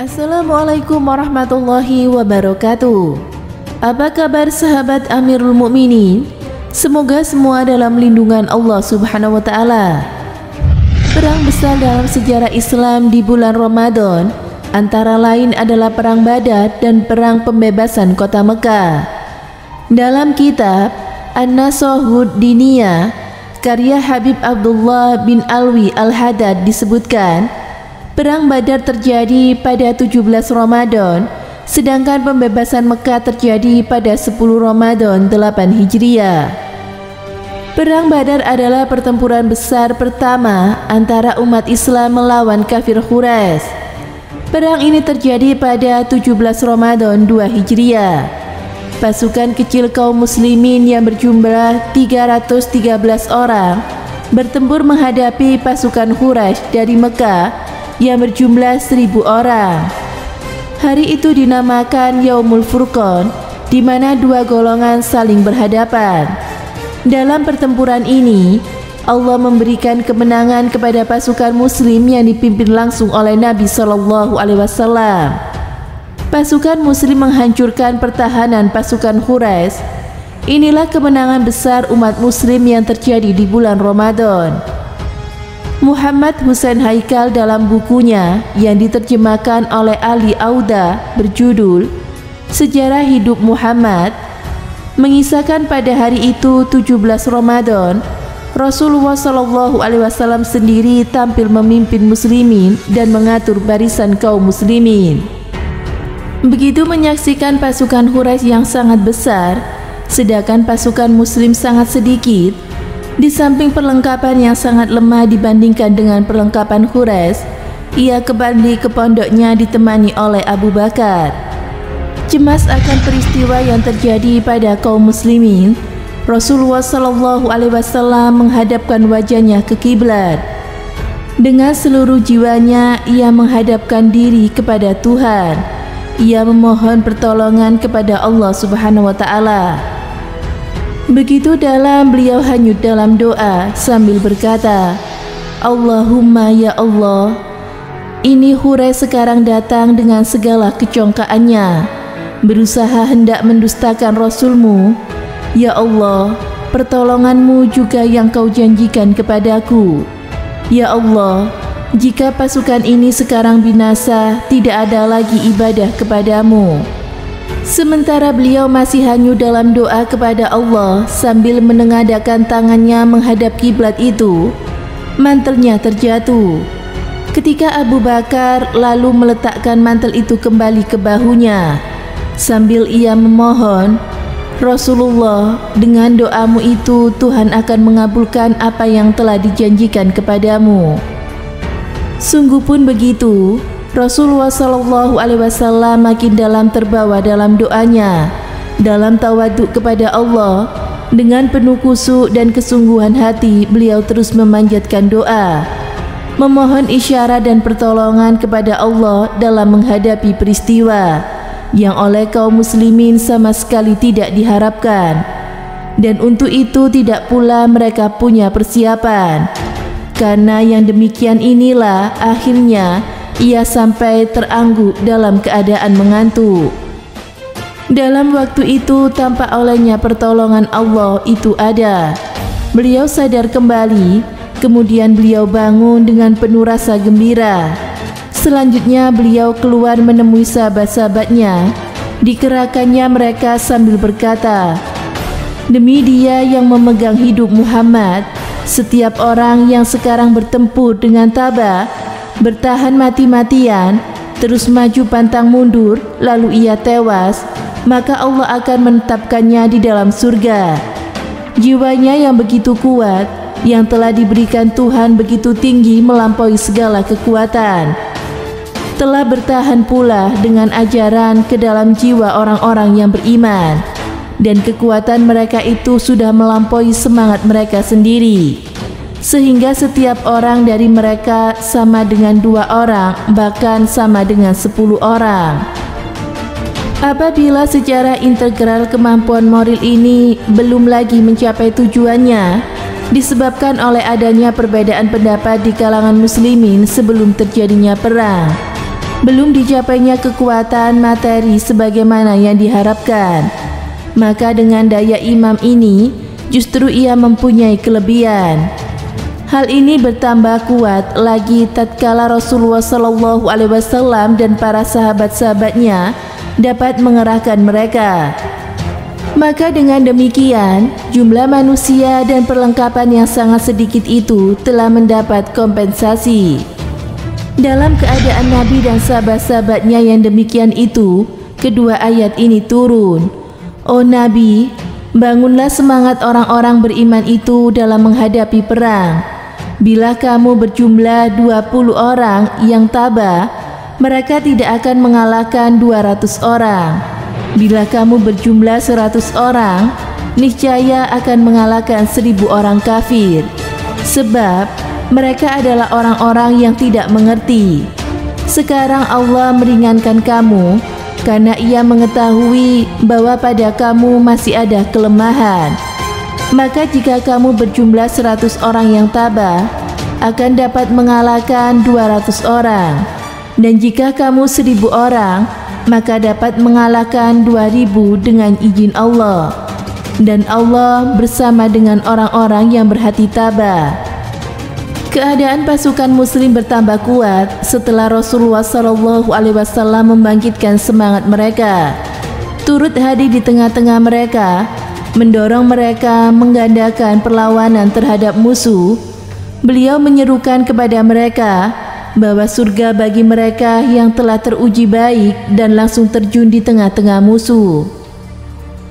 Assalamualaikum warahmatullahi wabarakatuh. Apa kabar sahabat Amirul Mukminin? Semoga semua dalam lindungan Allah Subhanahu wa taala. Perang besar dalam sejarah Islam di bulan Ramadan antara lain adalah Perang Badar dan Perang Pembebasan Kota Mekah. Dalam kitab An-Nashahud Diniyah karya Habib Abdullah bin Alwi Al-Haddad disebutkan, Perang Badar terjadi pada 17 Ramadan, sedangkan pembebasan Mekah terjadi pada 10 Ramadan 8 Hijriah. Perang Badar adalah pertempuran besar pertama antara umat Islam melawan kafir Quraisy. Perang ini terjadi pada 17 Ramadan 2 Hijriah. Pasukan kecil kaum muslimin yang berjumlah 313 orang bertempur menghadapi pasukan Quraisy dari Mekah yang berjumlah 1000 orang. Hari itu dinamakan Yaumul Furqan, di mana dua golongan saling berhadapan. Dalam pertempuran ini, Allah memberikan kemenangan kepada pasukan muslim yang dipimpin langsung oleh Nabi Shallallahu Alaihi Wasallam. Pasukan muslim menghancurkan pertahanan pasukan Quraisy. Inilah kemenangan besar umat muslim yang terjadi di bulan Ramadan. Muhammad Husain Haikal dalam bukunya yang diterjemahkan oleh Ali Auda berjudul Sejarah Hidup Muhammad mengisahkan pada hari itu 17 Ramadan Rasulullah Shallallahu Alaihi Wasallam sendiri tampil memimpin muslimin dan mengatur barisan kaum muslimin. Begitu menyaksikan pasukan Quraisy yang sangat besar, sedangkan pasukan muslim sangat sedikit. Di samping perlengkapan yang sangat lemah dibandingkan dengan perlengkapan Quraisy, ia kembali ke pondoknya ditemani oleh Abu Bakar. Cemas akan peristiwa yang terjadi pada kaum muslimin, Rasulullah Shallallahu Alaihi Wasallam menghadapkan wajahnya ke kiblat. Dengan seluruh jiwanya ia menghadapkan diri kepada Tuhan. Ia memohon pertolongan kepada Allah Subhanahu wa taala. Begitu dalam beliau hanyut dalam doa sambil berkata, Allahumma ya Allah, ini Quraisy sekarang datang dengan segala kecongkaannya, berusaha hendak mendustakan Rasulmu. Ya Allah, pertolonganmu juga yang kau janjikan kepadaku. Ya Allah, jika pasukan ini sekarang binasa, tidak ada lagi ibadah kepadamu. Sementara beliau masih hanyut dalam doa kepada Allah sambil menengadahkan tangannya menghadap kiblat itu, mantelnya terjatuh. Ketika Abu Bakar lalu meletakkan mantel itu kembali ke bahunya, sambil ia memohon, Rasulullah, dengan doamu itu Tuhan akan mengabulkan apa yang telah dijanjikan kepadamu. Sungguh pun begitu. Rasulullah Shallallahu Alaihi Wasallam makin dalam terbawa dalam doanya, dalam tawaduk kepada Allah. Dengan penuh khusyuk dan kesungguhan hati, beliau terus memanjatkan doa, memohon isyarat dan pertolongan kepada Allah dalam menghadapi peristiwa yang oleh kaum muslimin sama sekali tidak diharapkan, dan untuk itu tidak pula mereka punya persiapan. Karena yang demikian inilah akhirnya ia sampai terangguk dalam keadaan mengantuk. Dalam waktu itu tampak olehnya pertolongan Allah itu ada. Beliau sadar kembali, kemudian beliau bangun dengan penuh rasa gembira. Selanjutnya beliau keluar menemui sahabat-sahabatnya. Dikerahkannya mereka sambil berkata, demi Dia yang memegang hidup Muhammad, setiap orang yang sekarang bertempur dengan tabah, bertahan mati-matian, terus maju pantang mundur, lalu ia tewas, maka Allah akan menetapkannya di dalam surga. Jiwanya yang begitu kuat, yang telah diberikan Tuhan begitu tinggi melampaui segala kekuatan, telah bertahan pula dengan ajaran ke dalam jiwa orang-orang yang beriman, dan kekuatan mereka itu sudah melampaui semangat mereka sendiri. Sehingga setiap orang dari mereka sama dengan 2 orang, bahkan sama dengan 10 orang. Apabila secara integral kemampuan moral ini belum lagi mencapai tujuannya, disebabkan oleh adanya perbedaan pendapat di kalangan muslimin sebelum terjadinya perang. belum dicapainya kekuatan materi sebagaimana yang diharapkan. Maka dengan daya imam ini, justru ia mempunyai kelebihan. Hal ini bertambah kuat lagi tatkala Rasulullah SAW dan para sahabat-sahabatnya dapat mengerahkan mereka. Maka dengan demikian, jumlah manusia dan perlengkapan yang sangat sedikit itu telah mendapat kompensasi. Dalam keadaan Nabi dan sahabat-sahabatnya yang demikian itu, kedua ayat ini turun. Oh Nabi, bangunlah semangat orang-orang beriman itu dalam menghadapi perang. Bila kamu berjumlah 20 orang yang tabah, mereka tidak akan mengalahkan 200 orang. Bila kamu berjumlah 100 orang, niscaya akan mengalahkan 1000 orang kafir. Sebab mereka adalah orang-orang yang tidak mengerti. Sekarang Allah meringankan kamu, karena ia mengetahui bahwa pada kamu masih ada kelemahan. Maka jika kamu berjumlah 100 orang yang tabah, akan dapat mengalahkan 200 orang. Dan jika kamu 1000 orang, maka dapat mengalahkan 2000 dengan izin Allah. Dan Allah bersama dengan orang-orang yang berhati tabah. Keadaan pasukan muslim bertambah kuat setelah Rasulullah SAW membangkitkan semangat mereka. Turut hadir di tengah-tengah mereka, mendorong mereka menggandakan perlawanan terhadap musuh. Beliau menyerukan kepada mereka bahwa surga bagi mereka yang telah teruji baik dan langsung terjun di tengah-tengah musuh.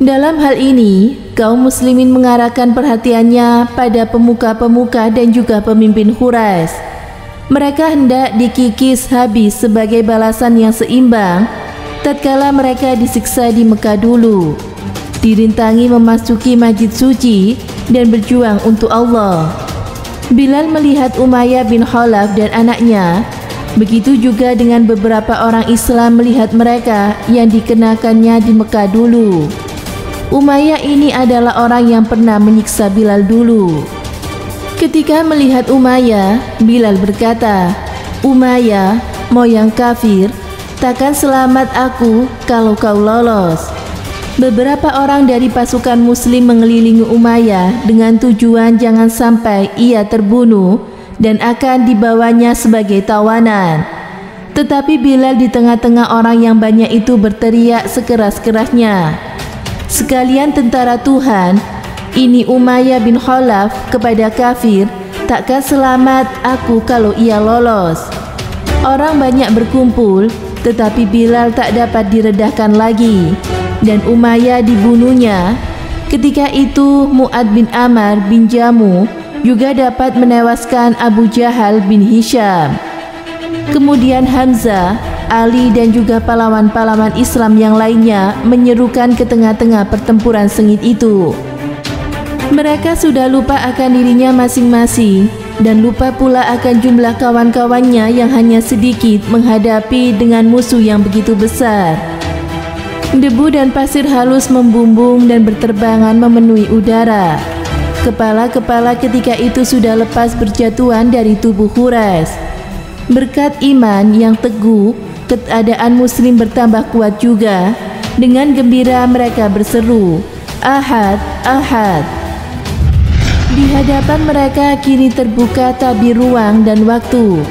Dalam hal ini, kaum muslimin mengarahkan perhatiannya pada pemuka-pemuka dan juga pemimpin Quraisy. Mereka hendak dikikis habis sebagai balasan yang seimbang tatkala mereka disiksa di Mekah dulu, dirintangi memasuki masjid suci dan berjuang untuk Allah. Bilal melihat Umayyah bin Khalaf dan anaknya, begitu juga dengan beberapa orang Islam melihat mereka yang dikenakannya di Mekah dulu. Umayyah ini adalah orang yang pernah menyiksa Bilal dulu. Ketika melihat Umayyah, Bilal berkata, "Umayyah, moyang kafir, takkan selamat aku kalau kau lolos." Beberapa orang dari pasukan muslim mengelilingi Umayyah dengan tujuan jangan sampai ia terbunuh dan akan dibawanya sebagai tawanan. Tetapi Bilal di tengah-tengah orang yang banyak itu berteriak sekeras-kerasnya, "Sekalian tentara Tuhan, ini Umayyah bin Khalaf kepada kafir, takkan selamat aku kalau ia lolos." Orang banyak berkumpul, tetapi Bilal tak dapat diredahkan lagi, dan Umayyah dibunuhnya. Ketika itu Mu'ad bin Amr bin Jamuh juga dapat menewaskan Abu Jahal bin Hisham. Kemudian Hamzah, Ali dan juga pahlawan-pahlawan Islam yang lainnya menyerukan ke tengah-tengah pertempuran sengit itu. Mereka sudah lupa akan dirinya masing-masing dan lupa pula akan jumlah kawan-kawannya yang hanya sedikit menghadapi dengan musuh yang begitu besar. Debu dan pasir halus membumbung dan berterbangan memenuhi udara. Kepala-kepala ketika itu sudah lepas berjatuhan dari tubuh Quraisy. Berkat iman yang teguh, keadaan muslim bertambah kuat juga. Dengan gembira mereka berseru, "Ahad, Ahad." Di hadapan mereka kini terbuka tabir ruang dan waktu.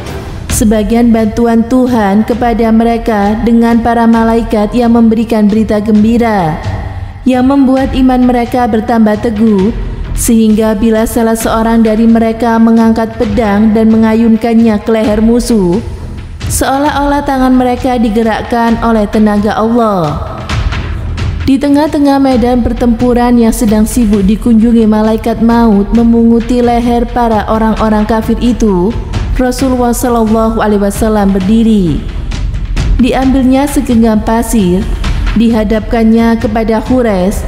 Sebagian bantuan Tuhan kepada mereka dengan para malaikat yang memberikan berita gembira, yang membuat iman mereka bertambah teguh, sehingga bila salah seorang dari mereka mengangkat pedang dan mengayunkannya ke leher musuh, seolah-olah tangan mereka digerakkan oleh tenaga Allah. Di tengah-tengah medan pertempuran yang sedang sibuk dikunjungi malaikat maut memunguti leher para orang-orang kafir itu, Rasulullah SAW berdiri. Diambilnya segenggam pasir, dihadapkannya kepada Quraisy.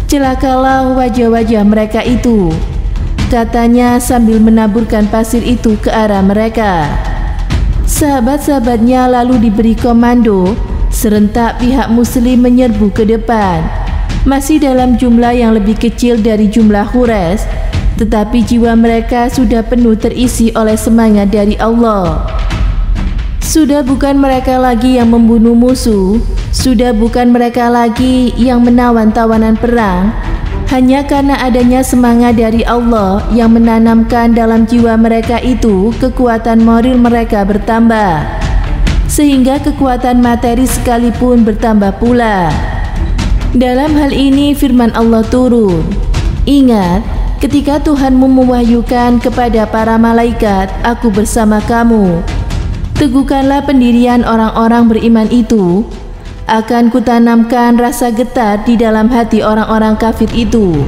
"Celakalah wajah-wajah mereka itu," katanya sambil menaburkan pasir itu ke arah mereka. Sahabat-sahabatnya lalu diberi komando, serentak pihak muslim menyerbu ke depan. Masih dalam jumlah yang lebih kecil dari jumlah Quraisy, tetapi jiwa mereka sudah penuh terisi oleh semangat dari Allah. Sudah bukan mereka lagi yang membunuh musuh, sudah bukan mereka lagi yang menawan tawanan perang, hanya karena adanya semangat dari Allah yang menanamkan dalam jiwa mereka itu kekuatan moral mereka bertambah, sehingga kekuatan materi sekalipun bertambah pula. Dalam hal ini firman Allah turun, "Ingat ketika Tuhanmu mewahyukan kepada para malaikat, aku bersama kamu. Teguhkanlah pendirian orang-orang beriman itu, akan kutanamkan rasa getar di dalam hati orang-orang kafir itu.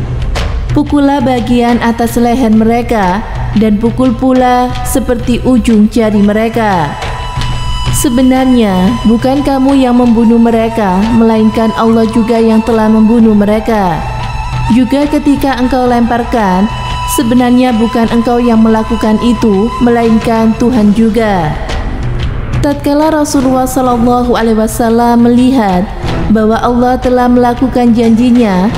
Pukullah bagian atas leher mereka dan pukul pula seperti ujung jari mereka. Sebenarnya bukan kamu yang membunuh mereka, melainkan Allah juga yang telah membunuh mereka. Juga ketika engkau lemparkan, sebenarnya bukan engkau yang melakukan itu, melainkan Tuhan juga." Tatkala Rasulullah SAW melihat bahwa Allah telah melakukan janjinya,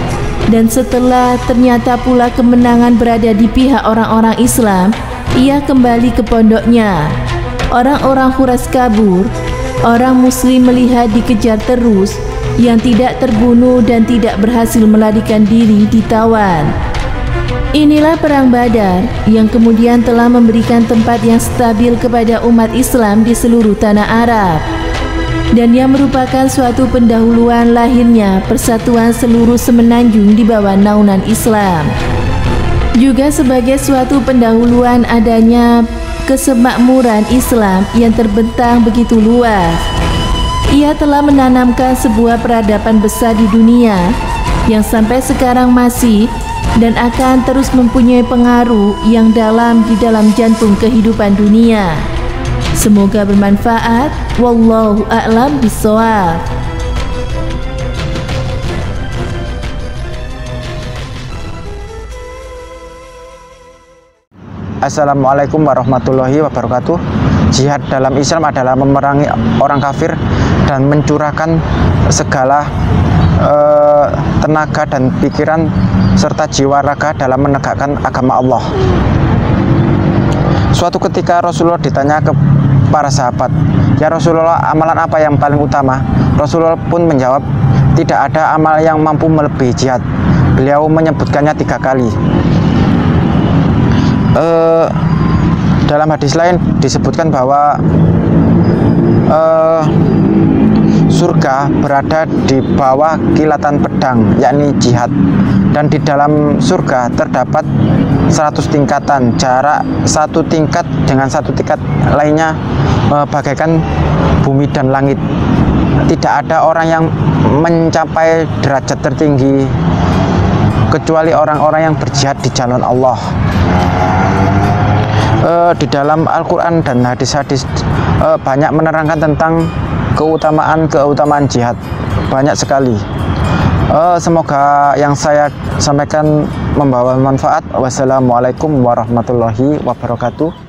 dan setelah ternyata pula kemenangan berada di pihak orang-orang Islam, ia kembali ke pondoknya. Orang-orang Quraisy kabur, orang Muslim melihat dikejar terus, yang tidak terbunuh dan tidak berhasil melarikan diri ditawan. Inilah perang Badar yang kemudian telah memberikan tempat yang stabil kepada umat Islam di seluruh tanah Arab, dan yang merupakan suatu pendahuluan lahirnya persatuan seluruh semenanjung di bawah naungan Islam. Juga sebagai suatu pendahuluan adanya kesemakmuran Islam yang terbentang begitu luas. Ia telah menanamkan sebuah peradaban besar di dunia yang sampai sekarang masih dan akan terus mempunyai pengaruh yang dalam di dalam jantung kehidupan dunia. Semoga bermanfaat. Wallahu a'lam bishawab. Assalamualaikum warahmatullahi wabarakatuh. Jihad dalam Islam adalah memerangi orang kafir dan mencurahkan segala tenaga dan pikiran serta jiwa raga dalam menegakkan agama Allah. Suatu ketika Rasulullah ditanya ke para sahabat, "Ya Rasulullah, amalan apa yang paling utama?" Rasulullah pun menjawab, "Tidak ada amal yang mampu melebihi jihad." Beliau menyebutkannya 3 kali. Dalam hadis lain disebutkan bahwa surga berada di bawah kilatan pedang, yakni jihad, dan di dalam surga terdapat 100 tingkatan. Jarak satu tingkat dengan satu tingkat lainnya bagaikan bumi dan langit. Tidak ada orang yang mencapai derajat tertinggi kecuali orang-orang yang berjihad di jalan Allah. Di dalam Al-Quran dan hadis-hadis banyak menerangkan tentang keutamaan jihad, banyak sekali. Semoga yang saya sampaikan membawa manfaat. Wassalamualaikum warahmatullahi wabarakatuh.